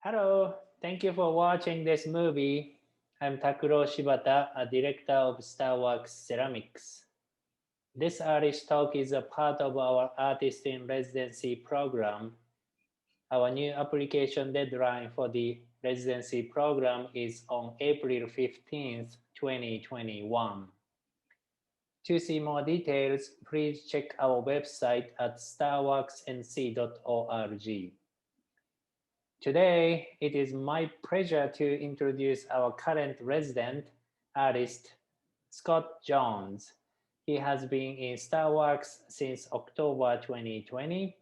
Hello, thank you for watching this movie. I'm Takuro Shibata, a director of STARworks Ceramics. This artist talk is a part of our Artist in Residency program. Our new application deadline for the residency program is on April 15th, 2021. To see more details, please check our website at starworksnc.org. Today, it is my pleasure to introduce our current resident artist, Scott Jones. He has been in STARworks since October 2020.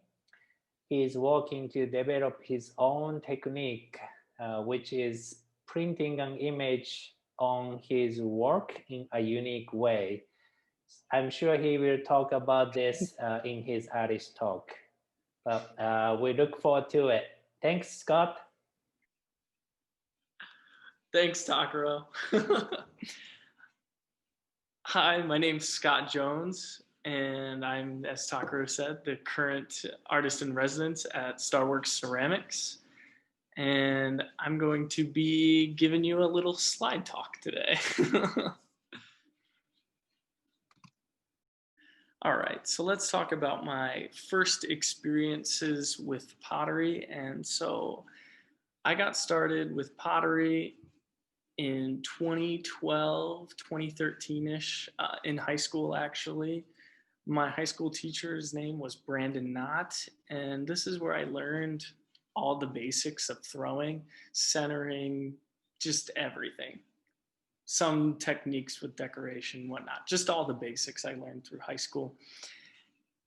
He is working to develop his own technique, which is printing an image on his work in a unique way. I'm sure he will talk about this in his artist talk, but we look forward to it. Thanks, Scott. Thanks, Takuro. Hi, my name's Scott Jones, and I'm, as Takuro said, the current artist in residence at STARworks Ceramics. And I'm going to be giving you a little slide talk today. All right, so let's talk about my first experiences with pottery. And so I got started with pottery in 2012, 2013-ish, in high school, actually. My high school teacher's name was Brandon Knott, and this is where I learned all the basics of throwing, centering, just everything. Some techniques with decoration, whatnot, just all the basics I learned through high school.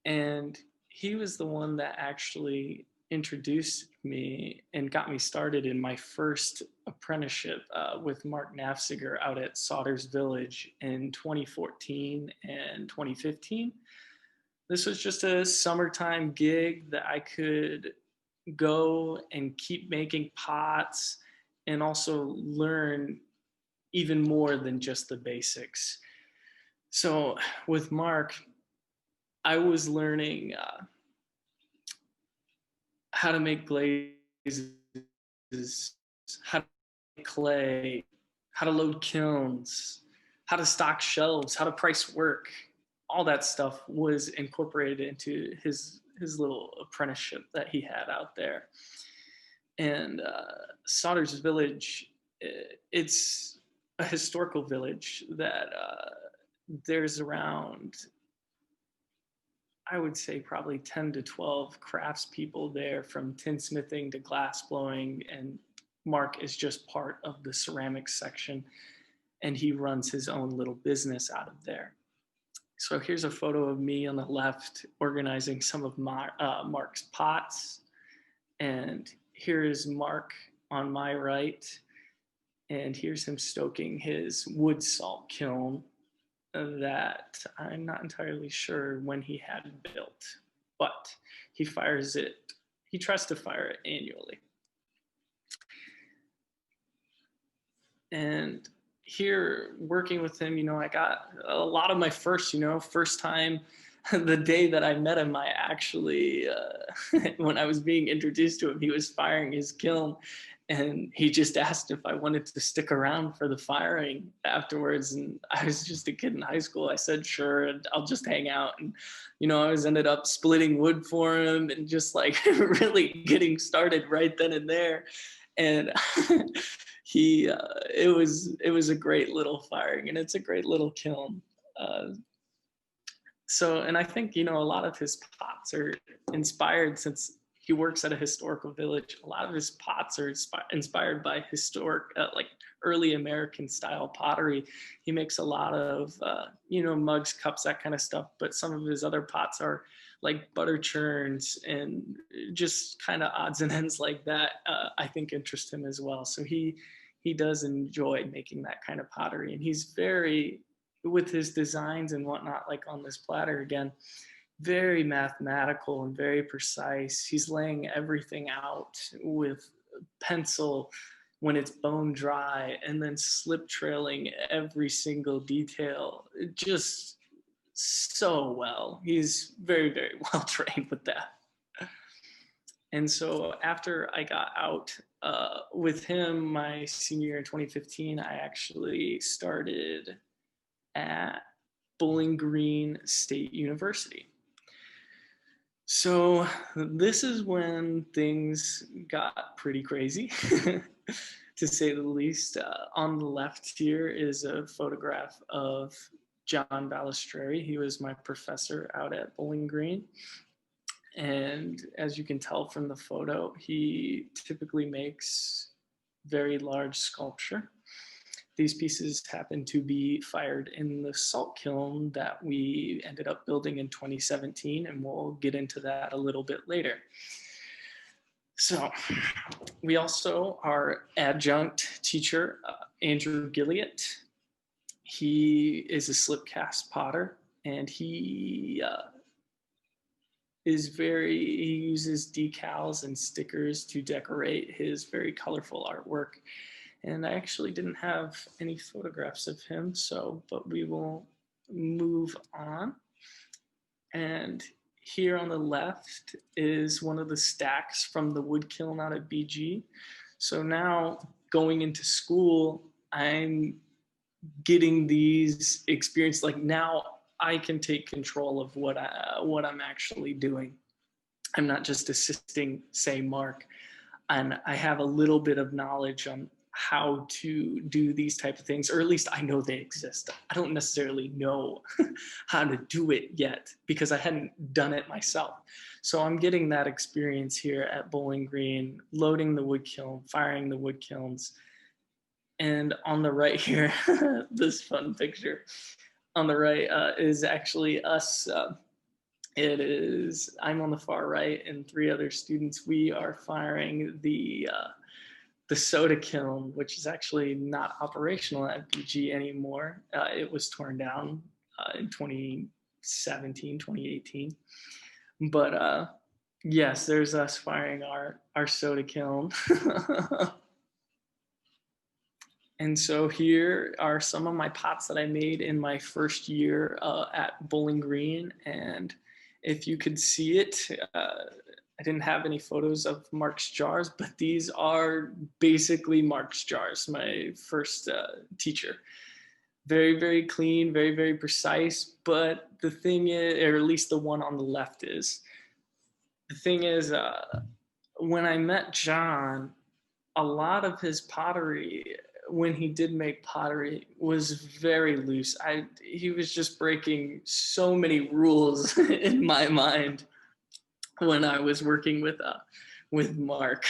And he was the one that actually introduced me and got me started in my first apprenticeship with Mark NAFZIGER out at Sauder's Village in 2014 and 2015. This was just a summertime gig that I could go and keep making pots and also learn even more than just the basics. So with Mark, I was learning how to make glazes, how to make clay, how to load kilns, how to stock shelves, how to price work. All that stuff was incorporated into his little apprenticeship that he had out there. And Sauder's Village, it's a historical village that there's around, I would say probably 10 to 12 craftspeople there, from tinsmithing to glass blowing, and Mark is just part of the ceramics section, and he runs his own little business out of there. So here's a photo of me on the left organizing some of Mark's pots, and here is Mark on my right, and here's him stoking his wood salt kiln that I'm not entirely sure when he had it built, but he tries to fire it annually. And here, working with him, I got a lot of my first time. The day that I met him, I actually, when I was being introduced to him, he was firing his kiln, and he just asked if I wanted to stick around for the firing afterwards. And I was just a kid in high school. I said, sure, and I'll just hang out. And, I was ended up splitting wood for him and just like really getting started right then and there. And it was a great little firing, and it's a great little kiln. And I think, a lot of his pots are inspired, since he works at a historical village. A lot of his pots are inspired by historic, like early American style pottery. He makes a lot of, mugs, cups, that kind of stuff. But some of his other pots are like butter churns and just kind of odds and ends like that. I think interest him as well. So he does enjoy making that kind of pottery, and he's very, with his designs and whatnot, like on this platter again, very mathematical and very precise. He's laying everything out with pencil when it's bone dry, and then slip trailing every single detail just so well. He's very, very well trained with that. And so after I got out with him my senior year in 2015, I actually started at Bowling Green State University. So this is when things got pretty crazy, to say the least. On the left here is a photograph of John Balistreri. He was my professor out at Bowling Green. And as you can tell from the photo, he typically makes very large sculpture. These pieces happen to be fired in the salt kiln that we ended up building in 2017, and we'll get into that a little bit later. So we also, our adjunct teacher, Andrew Gilliott, he is a slip cast potter, and he uses decals and stickers to decorate his very colorful artwork. And I actually didn't have any photographs of him, but we will move on. And here on the left is one of the stacks from the wood kiln out at BG. So now going into school, I'm getting these experience, like now I can take control of what I'm actually doing. I'm not just assisting, say, Mark, and I have a little bit of knowledge on how to do these type of things, or at least I know they exist. I don't necessarily know how to do it yet because I hadn't done it myself. So I'm getting that experience here at Bowling Green, loading the wood kiln, firing the wood kilns. And on the right here, this fun picture on the right is actually us. I'm on the far right and 3 other students. We are firing the soda kiln, which is actually not operational at BG anymore. It was torn down in 2017, 2018. But yes, there's us firing our soda kiln. And so here are some of my pots that I made in my first year at Bowling Green. And if you could see it, I didn't have any photos of Mark's jars, but these are basically Mark's jars, my first teacher. Very, very clean, very, very precise. But the thing is, or at least the one on the left is, the thing is, when I met John, a lot of his pottery, when he did make pottery, was very loose. He was just breaking so many rules in my mind when I was working with Mark.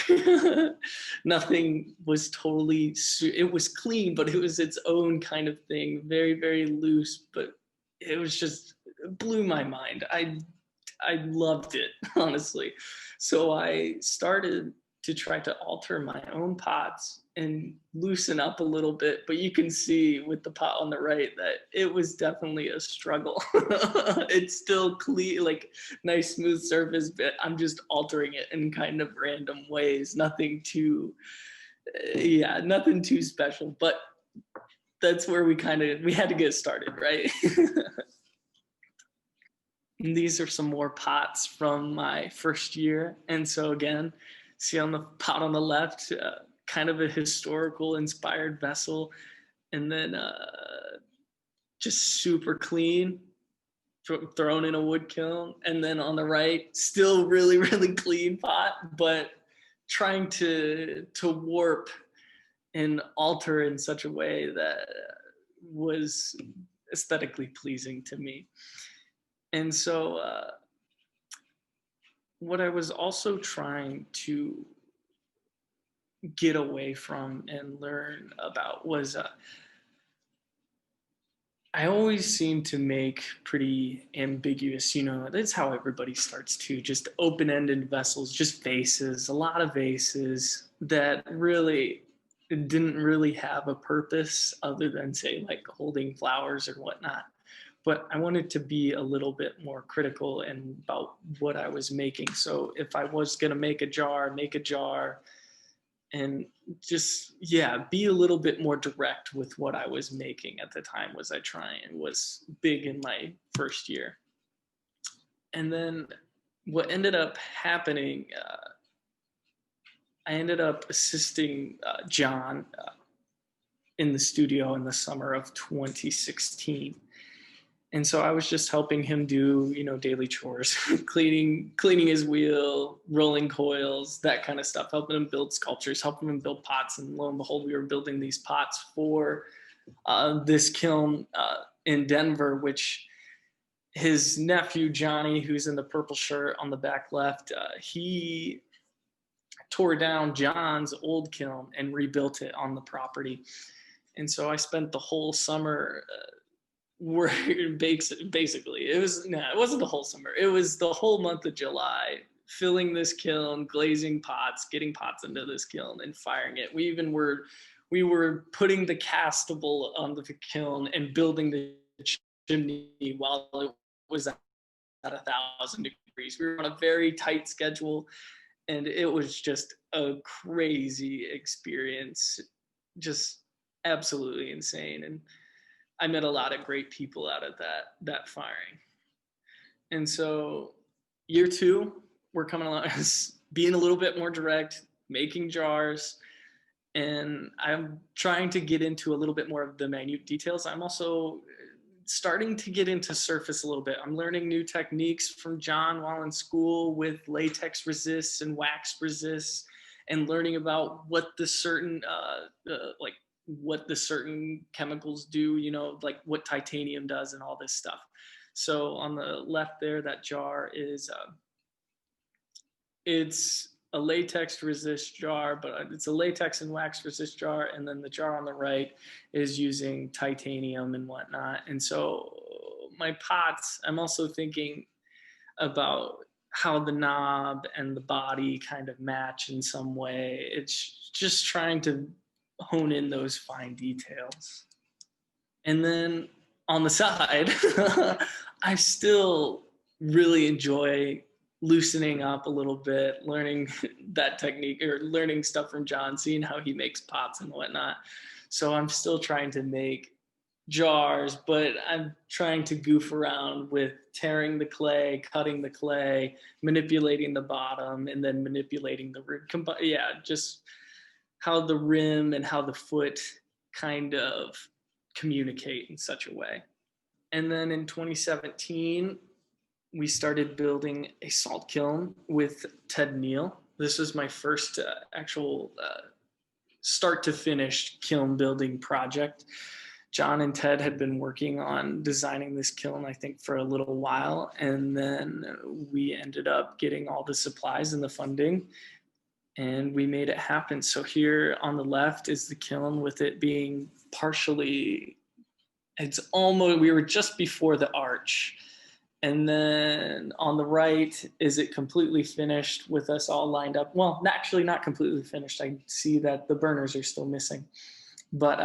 Nothing was totally, it was clean, but it was its own kind of thing, very, very loose, but it was just, it blew my mind. I loved it, honestly. So I started to try to alter my own pots and loosen up a little bit, but you can see with the pot on the right that it was definitely a struggle. It's still clean, like nice smooth surface, but I'm just altering it in kind of random ways. Nothing too special, but that's where we had to get started, right? And these are some more pots from my first year. And so again, see on the pot on the left, kind of a historical inspired vessel, and then just super clean, thrown in a wood kiln. And then on the right, still really, really clean pot, but trying to warp and alter in such a way that was aesthetically pleasing to me. And so what I was also trying to get away from and learn about was I always seem to make pretty ambiguous, that's how everybody starts too, just open-ended vessels, just vases, a lot of vases that really didn't really have a purpose other than, say, like holding flowers or whatnot. But I wanted to be a little bit more critical about what I was making. So if I was going to make a jar, and just, be a little bit more direct with what I was making at the time. Was big in my first year. And then what ended up happening I ended up assisting John in the studio in the summer of 2016. And so I was just helping him do, daily chores, cleaning his wheel, rolling coils, that kind of stuff, helping him build sculptures, helping him build pots. And lo and behold, we were building these pots for this kiln in Denver, which his nephew, Johnny, who's in the purple shirt on the back left, he tore down John's old kiln and rebuilt it on the property. And so I spent the whole summer basically. It wasn't the whole summer. It was the whole month of July, filling this kiln, glazing pots, getting pots into this kiln and firing it. We were putting the castable on the kiln and building the chimney while it was at 1,000 degrees. We were on a very tight schedule, and it was just a crazy experience, just absolutely insane. And I met a lot of great people out of that firing. And so year 2, we're coming along being a little bit more direct, making jars, and I'm trying to get into a little bit more of the minute details. I'm also starting to get into surface a little bit. I'm learning new techniques from John while in school with latex resists and wax resists, and learning about what the certain chemicals do, like what titanium does and all this stuff. So on the left there, that jar is, it's a latex resist jar, but it's a latex and wax resist jar. And then the jar on the right is using titanium and whatnot. And so my pots, I'm also thinking about how the knob and the body kind of match in some way. It's just trying to hone in those fine details. And then on the side, I still really enjoy loosening up a little bit, learning that technique, or learning stuff from John, seeing how he makes pots and whatnot. So I'm still trying to make jars, but I'm trying to goof around with tearing the clay, cutting the clay, manipulating the bottom, and then manipulating the rim. Just how the rim and how the foot kind of communicate in such a way. And then in 2017, we started building a salt kiln with Ted NEAL. This was my first actual start to finish kiln building project. John and Ted had been working on designing this kiln, I think, for a little while. And then we ended up getting all the supplies and the funding, and we made it happen. So here on the left is the kiln with it being partially, we were just before the arch. And then on the right is it completely finished with us all lined up. Well, actually not completely finished. I see that the burners are still missing. But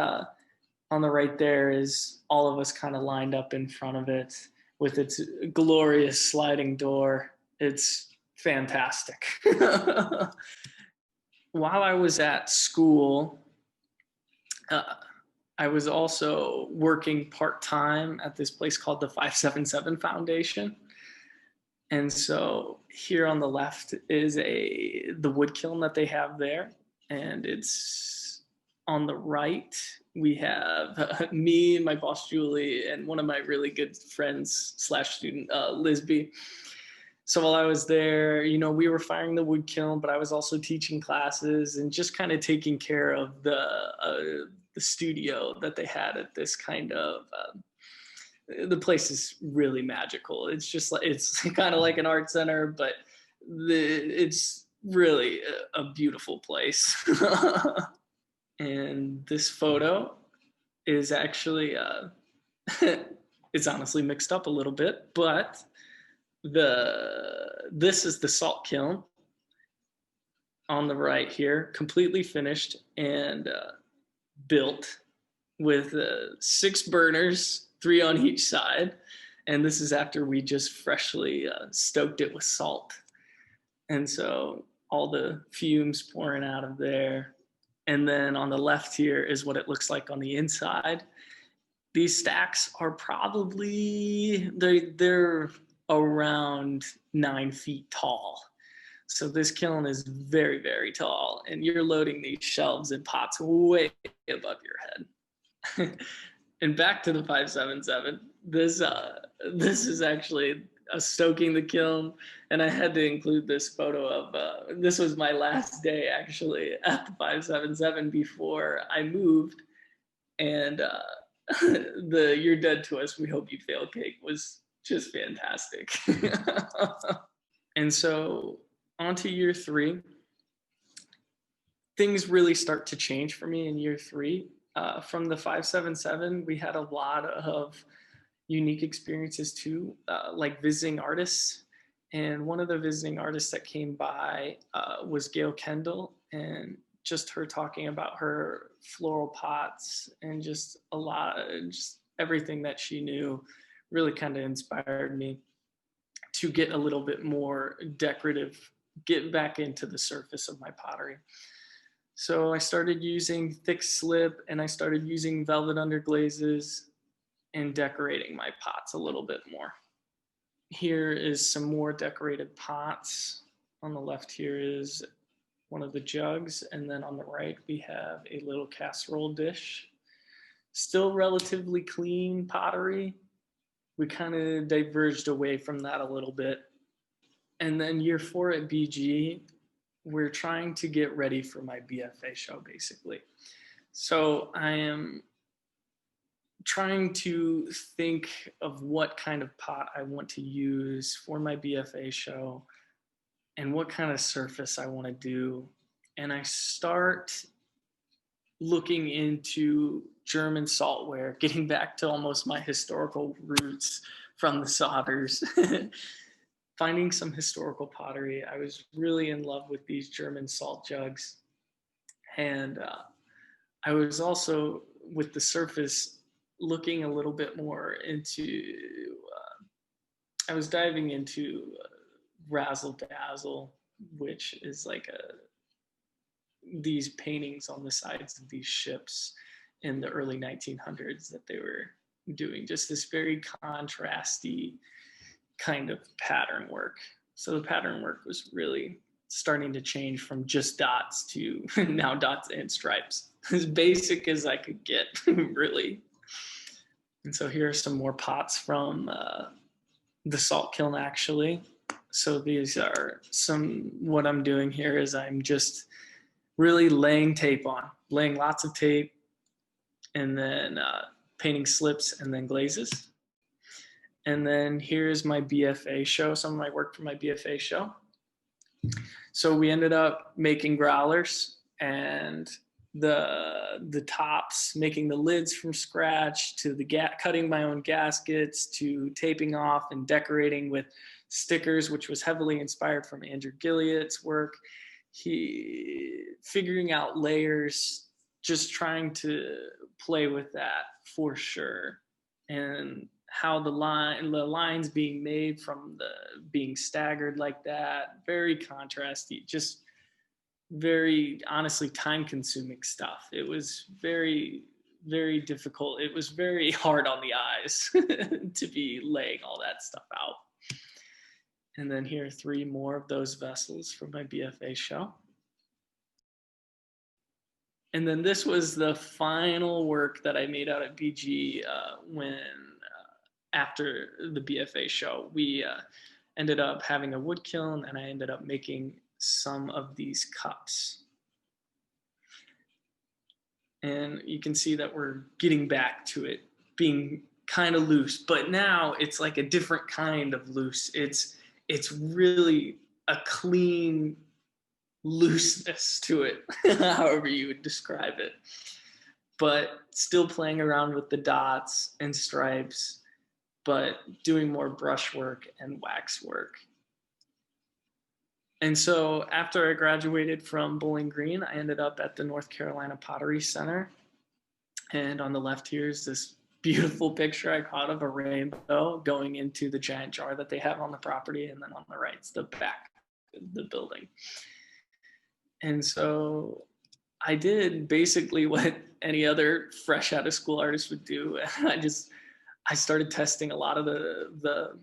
on the right there is all of us kind of lined up in front of it with its glorious sliding door. It's fantastic. While I was at school, I was also working part-time at this place called the 577 Foundation. And so here on the left is the wood kiln that they have there. And it's on the right, we have me, my boss, Julie, and one of my really good friends / student, Lisby. So while I was there, we were firing the wood kiln, but I was also teaching classes and just kind of taking care of the studio that they had at this kind of, the place is really magical. It's just like, it's kind of like an art center, but it's really a beautiful place. And this photo is actually, it's honestly mixed up a little bit, but this is the salt kiln on the right here, completely finished and built with 6 burners, 3 on each side. And this is after we just freshly stoked it with salt. And so all the fumes pouring out of there. And then on the left here is what it looks like on the inside. These stacks are probably, they're around 9 feet tall. So this kiln is very, very tall, and you're loading these shelves and pots way above your head. And back to the 577. This is actually stoking the kiln, and I had to include this photo of this was my last day actually at the 577 before I moved, and the "You're Dead to Us, We Hope You Fail" cake was just fantastic. And so on to year 3. Things really start to change for me in year 3. From the 577, we had a lot of unique experiences too, like visiting artists. And one of the visiting artists that came by was Gail Kendall, and just her talking about her floral pots and just just everything that she knew really kind of inspired me to get a little bit more decorative, get back into the surface of my pottery. So I started using thick slip, and I started using velvet underglazes and decorating my pots a little bit more. Here is some more decorated pots. On the left here is one of the jugs, and then on the right we have a little casserole dish. Still relatively clean pottery. We kind of diverged away from that a little bit. And then year 4 at BG, we're trying to get ready for my BFA show, basically. So I am trying to think of what kind of pot I want to use for my BFA show and what kind of surface I want to do. And I start looking into German saltware, getting back to almost my historical roots from the Sauders. Finding some historical pottery. I was really in love with these German salt jugs. And I was also, with the surface, looking a little bit more into, I was diving into Razzle Dazzle, which is like these paintings on the sides of these ships in the early 1900s that they were doing, just this very contrasty kind of pattern work. So the pattern work was really starting to change from just dots to now dots and stripes, as basic as I could get, really. And so here are some more pots from the salt kiln, actually. So these are what I'm doing here is I'm just really laying tape on, laying lots of tape, and then painting slips and then glazes. And then here's my BFA show, some of my work for my BFA show. So we ended up making growlers and the tops, making the lids from scratch, to the cutting my own gaskets, to taping off and decorating with stickers, which was heavily inspired from Andrew Gilliott's work. Figuring out layers, just trying to play with that for sure. And how the lines being made from being staggered like that, very contrasty, just very honestly time-consuming stuff. It was very, very difficult. It was very hard on the eyes to be laying all that stuff out. And then here are 3 more of those vessels from my BFA show. And then this was the final work that I made out at BG after the BFA show. We ended up having a wood kiln, and I ended up making some of these cups. And you can see that we're getting back to it being kind of loose, but now it's like a different kind of loose. It's really a clean looseness to it, however you would describe it, but still playing around with the dots and stripes, but doing more brushwork and wax work. And so after I graduated from Bowling Green, I ended up at the North Carolina Pottery Center. And on the left here is this beautiful picture I caught of a rainbow going into the giant jar that they have on the property. And then on the right is the back of the building. And so I did basically what any other fresh out of school artist would do. I started testing a lot of the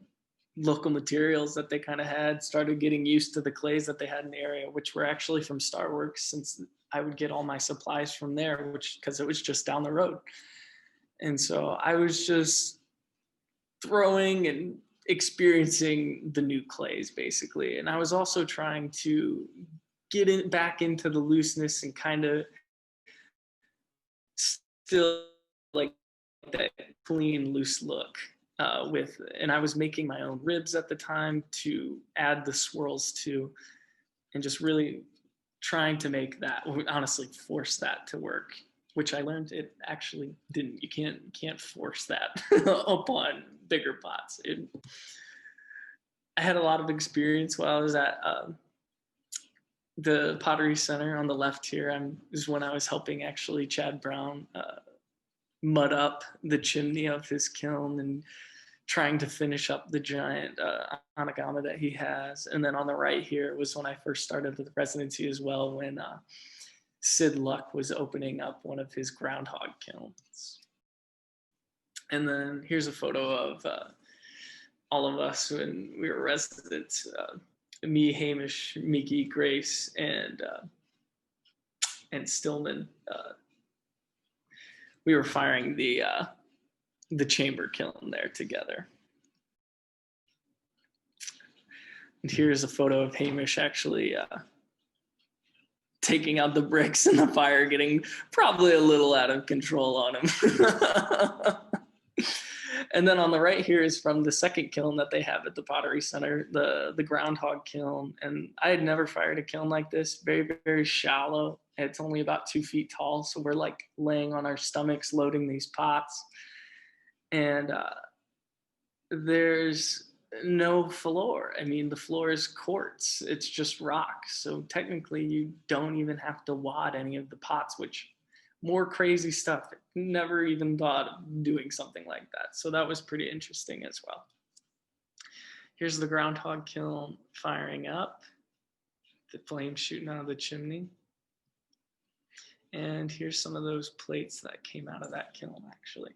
local materials that they kind of had, started getting used to the clays that they had in the area, which were actually from STARworks, since I would get all my supplies from there, because it was just down the road. And so I was just throwing and experiencing the new clays basically. And I was also trying to get back into the looseness and kind of still like that clean, loose look. And I was making my own ribs at the time to add the swirls to, and just really trying to make that, honestly force that to work, which I learned it actually didn't. You can't force that upon bigger pots. I had a lot of experience while I was at the Pottery Center on the left here. Is when I was helping actually Chad Brown mud up the chimney of his kiln and trying to finish up the giant ANAGAMA that he has. And then on the right here was when I first started with residency as well, when Sid Luck was opening up one of his groundhog kilns. And then here's a photo of all of us when we were residents, me, Hamish, Miki, Grace, and Stillman. We were firing the chamber kiln there together. And here's a photo of Hamish actually taking out the bricks and the fire getting probably a little out of control on him. And then on the right here is from the second kiln that they have at the Pottery Center, the groundhog kiln. And I had never fired a kiln like this, very, very shallow. It's only about 2 feet tall. So we're like laying on our stomachs, loading these pots. And there's no floor. I mean, the floor is quartz. It's just rock. So technically you don't even have to wad any of the pots, which more crazy stuff. Never even thought of doing something like that. So that was pretty interesting as well. Here's the groundhog kiln firing up, the flames shooting out of the chimney. And here's some of those plates that came out of that kiln actually.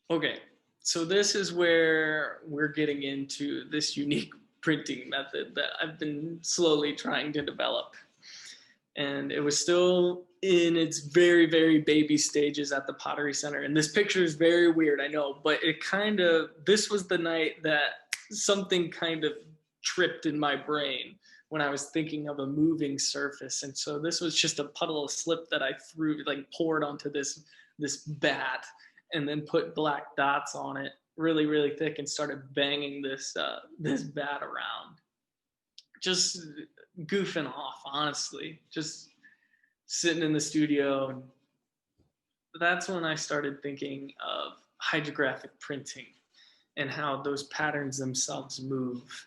Okay, so this is where we're getting into this unique printing method that I've been slowly trying to develop. And it was still in its very, very baby stages at the Pottery Center. And this picture is very weird, I know, but this was the night that something kind of tripped in my brain when I was thinking of a moving surface. And so this was just a puddle of slip that I poured onto this bat, and then put black dots on it really, really thick and started banging this bat around. Just goofing off, honestly, just sitting in the studio. And that's when I started thinking of hydrographic printing and how those patterns themselves move.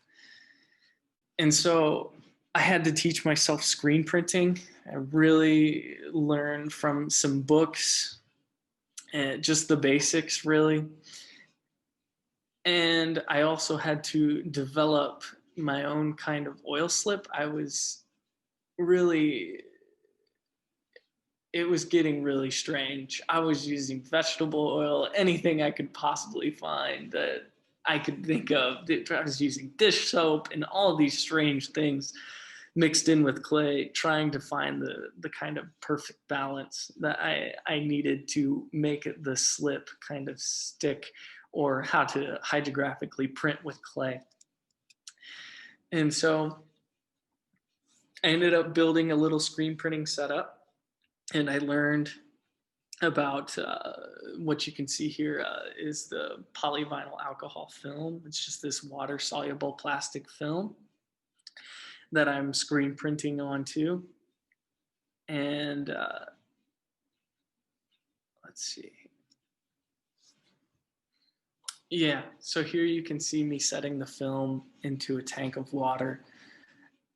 And so I had to teach myself screen printing. I really learned from some books and just the basics, really. And I also had to develop my own kind of oil slip. It was getting really strange. I was using vegetable oil, anything I could possibly find that I could think of. I was using dish soap and all these strange things mixed in with clay, trying to find the kind of perfect balance that I needed to make the slip kind of stick, or how to hydrographically print with clay. And so I ended up building a little screen printing setup, and I learned about what you can see here is the polyvinyl alcohol film. It's just this water-soluble plastic film that I'm screen printing onto. And let's see. Yeah, so here you can see me setting the film into a tank of water.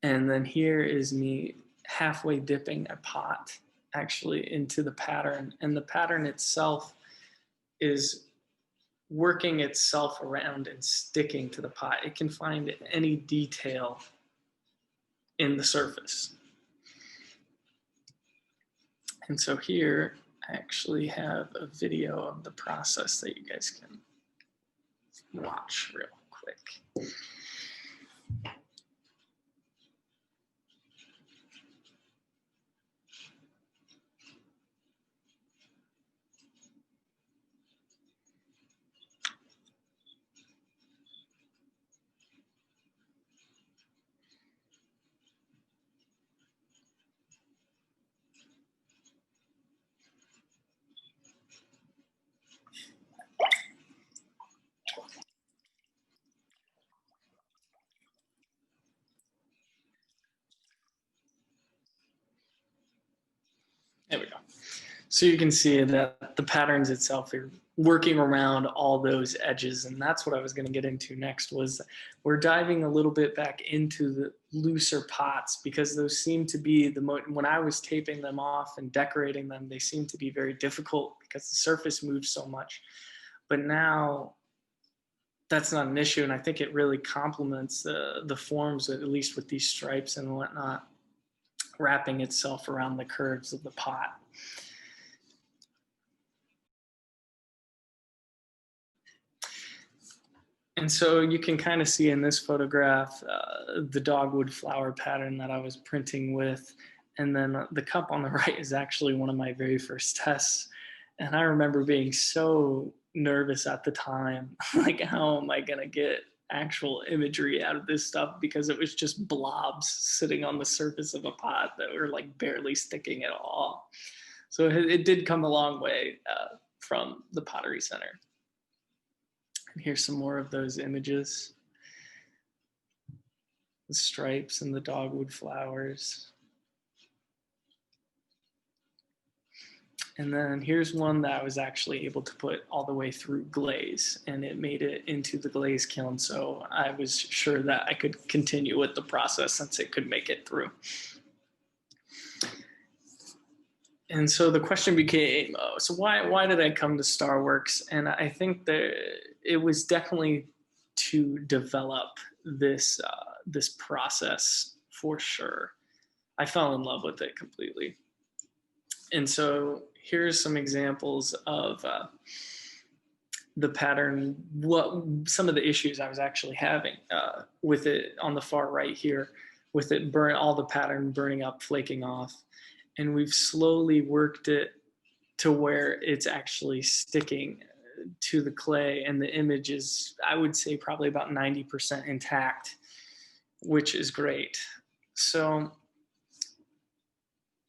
And then here is me halfway dipping a pot actually into the pattern. And the pattern itself is working itself around and sticking to the pot. It can find any detail in the surface. And so here I actually have a video of the process that you guys can watch real quick. There we go. So you can see that the patterns itself are working around all those edges, and that's what I was going to get into next. Was we're diving a little bit back into the looser pots, because those seem to be when I was taping them off and decorating them, they seem to be very difficult because the surface moves so much. But now that's not an issue, and I think it really complements the forms, at least with these stripes and whatnot, wrapping itself around the curves of the pot. And so you can kind of see in this photograph the dogwood flower pattern that I was printing with. And then the cup on the right is actually one of my very first tests. And I remember being so nervous at the time, like, how am I going to get actual imagery out of this stuff? Because it was just blobs sitting on the surface of a pot that were like barely sticking at all. So it did come a long way from the Pottery Center. And here's some more of those images. The stripes and the dogwood flowers. And then here's one that I was actually able to put all the way through glaze, and it made it into the glaze kiln. So I was sure that I could continue with the process since it could make it through. And so the question became, so why did I come to STARworks? And I think that it was definitely to develop this, this process for sure. I fell in love with it completely. And so here's some examples of the pattern, some of the issues I was actually having with it on the far right here, with it all the pattern burning up, flaking off. And we've slowly worked it to where it's actually sticking to the clay, and the image is, I would say, probably about 90% intact, which is great. So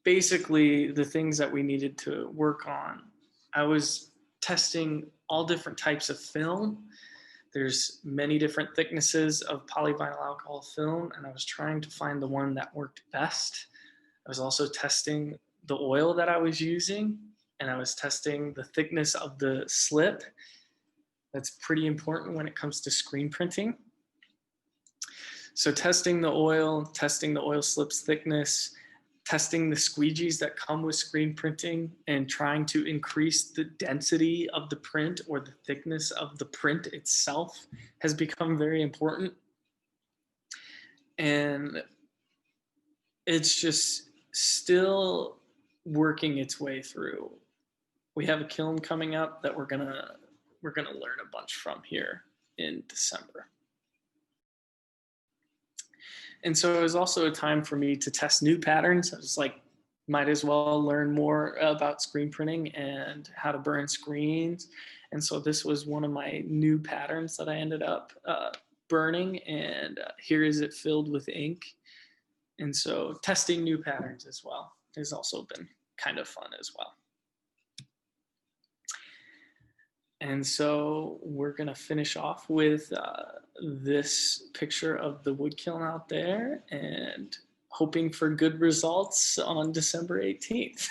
basically the things that we needed to work on, I was testing all different types of film. There's many different thicknesses of polyvinyl alcohol film, and I was trying to find the one that worked best. I was also testing the oil that I was using, and I was testing the thickness of the slip. That's pretty important when it comes to screen printing. So testing the oil slip's thickness, testing the squeegees that come with screen printing, and trying to increase the density of the print or the thickness of the print itself has become very important. And it's just still working its way through. We have a kiln coming up that we're gonna learn a bunch from here in December. And so it was also a time for me to test new patterns. I was like, might as well learn more about screen printing and how to burn screens. And so this was one of my new patterns that I ended up burning, and here is it filled with ink. And so testing new patterns as well has also been kind of fun as well. And so we're gonna finish off with this picture of the wood kiln out there, and hoping for good results on December 18th.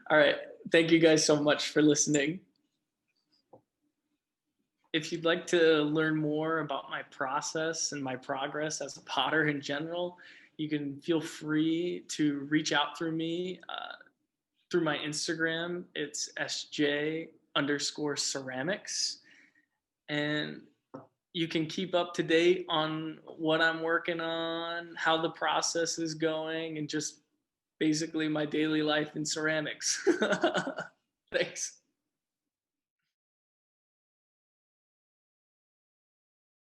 All right, thank you guys so much for listening. If you'd like to learn more about my process and my progress as a potter in general, you can feel free to reach out through me through my Instagram. It's SJ_ceramics. And you can keep up to date on what I'm working on, how the process is going, and just basically my daily life in ceramics. Thanks.